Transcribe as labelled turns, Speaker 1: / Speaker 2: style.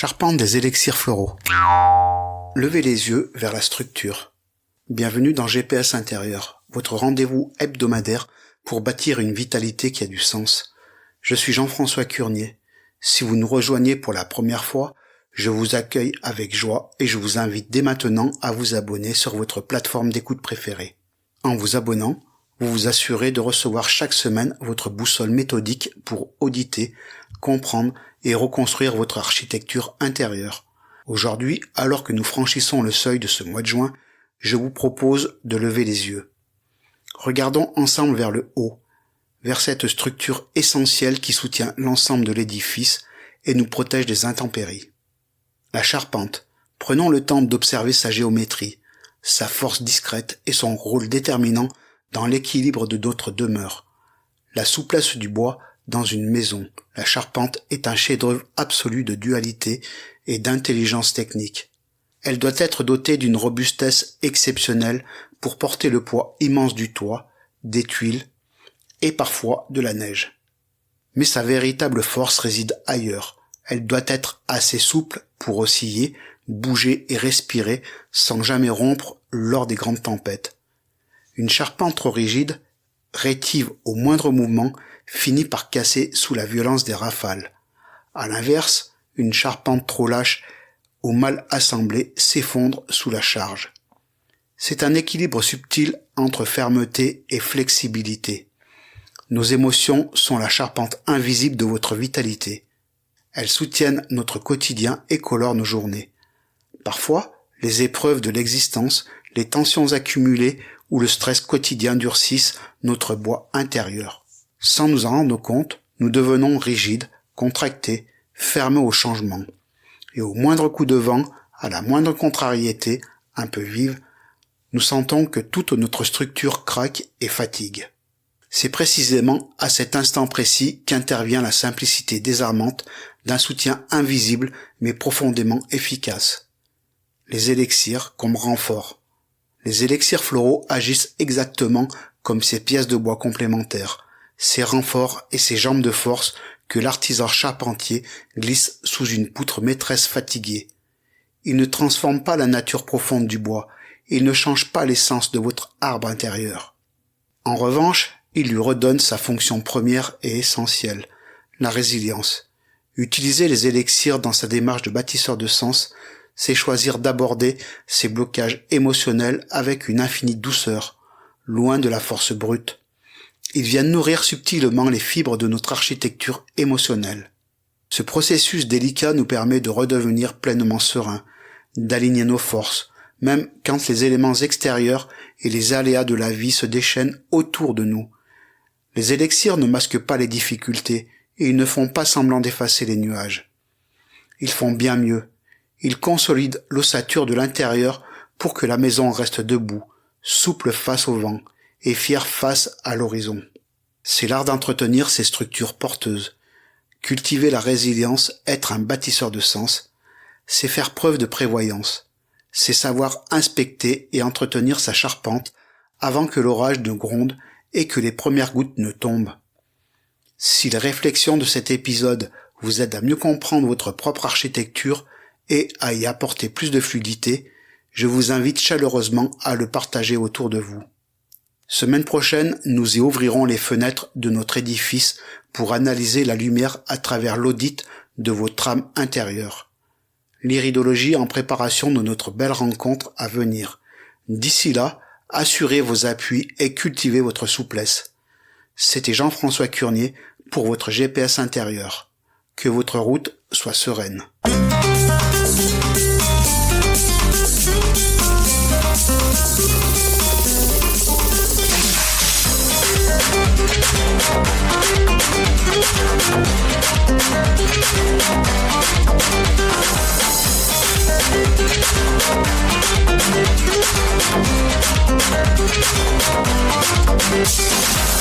Speaker 1: charpente des élixirs floraux. Levez les yeux vers la structure. Bienvenue dans GPS intérieur, votre rendez-vous hebdomadaire pour bâtir une vitalité qui a du sens. Je suis Jean-François Curnier. Si vous nous rejoignez pour la première fois, je vous accueille avec joie et je vous invite dès maintenant à vous abonner sur votre plateforme d'écoute préférée. En vous abonnant, vous vous assurez de recevoir chaque semaine votre boussole méthodique pour auditer, comprendre et reconstruire votre architecture intérieure. Aujourd'hui, alors que nous franchissons le seuil de ce mois de juin, je vous propose de lever les yeux. Regardons ensemble vers le haut, vers cette structure essentielle qui soutient l'ensemble de l'édifice et nous protège des intempéries. La charpente. Prenons le temps d'observer sa géométrie, sa force discrète et son rôle déterminant dans l'équilibre de d'autres demeures. La souplesse du bois dans une maison. La charpente est un chef-d'œuvre absolu de dualité et d'intelligence technique. Elle doit être dotée d'une robustesse exceptionnelle pour porter le poids immense du toit, des tuiles et parfois de la neige. Mais sa véritable force réside ailleurs. Elle doit être assez souple pour osciller, bouger et respirer sans jamais rompre lors des grandes tempêtes. Une charpente trop rigide, rétive au moindre mouvement, finit par casser sous la violence des rafales. À l'inverse, une charpente trop lâche ou mal assemblée s'effondre sous la charge. C'est un équilibre subtil entre fermeté et flexibilité. Nos émotions sont la charpente invisible de votre vitalité. Elles soutiennent notre quotidien et colorent nos journées. Parfois, les épreuves de l'existence, les tensions accumulées ou le stress quotidien durcissent notre bois intérieur. Sans nous en rendre compte, nous devenons rigides, contractés, fermés au changement. Et au moindre coup de vent, à la moindre contrariété, un peu vive, nous sentons que toute notre structure craque et fatigue. C'est précisément à cet instant précis qu'intervient la simplicité désarmante d'un soutien invisible mais profondément efficace. Les élixirs comme renfort. Les élixirs floraux agissent exactement comme ces pièces de bois complémentaires, ces renforts et ces jambes de force que l'artisan charpentier glisse sous une poutre maîtresse fatiguée. Ils ne transforment pas la nature profonde du bois, ils ne changent pas l'essence de votre arbre intérieur. En revanche, ils lui redonnent sa fonction première et essentielle, la résilience. Utiliser les élixirs dans sa démarche de bâtisseur de sens, c'est choisir d'aborder ces blocages émotionnels avec une infinie douceur, loin de la force brute. Ils viennent nourrir subtilement les fibres de notre architecture émotionnelle. Ce processus délicat nous permet de redevenir pleinement sereins, d'aligner nos forces, même quand les éléments extérieurs et les aléas de la vie se déchaînent autour de nous. Les élixirs ne masquent pas les difficultés et ils ne font pas semblant d'effacer les nuages. Ils font bien mieux. Ils consolident l'ossature de l'intérieur pour que la maison reste debout, souple face au vent et fière face à l'horizon. C'est l'art d'entretenir ces structures porteuses. Cultiver la résilience, être un bâtisseur de sens, c'est faire preuve de prévoyance. C'est savoir inspecter et entretenir sa charpente avant que l'orage ne gronde et que les premières gouttes ne tombent. Si les réflexions de cet épisode vous aident à mieux comprendre votre propre architecture et à y apporter plus de fluidité, je vous invite chaleureusement à le partager autour de vous. Semaine prochaine, nous y ouvrirons les fenêtres de notre édifice pour analyser la lumière à travers l'audit de vos trames intérieures. L'iridologie en préparation de notre belle rencontre à venir. D'ici là, assurez vos appuis et cultivez votre souplesse. C'était Jean-François Curnier pour votre GPS intérieur. Que votre route soit sereine.
Speaker 2: We'll be right back.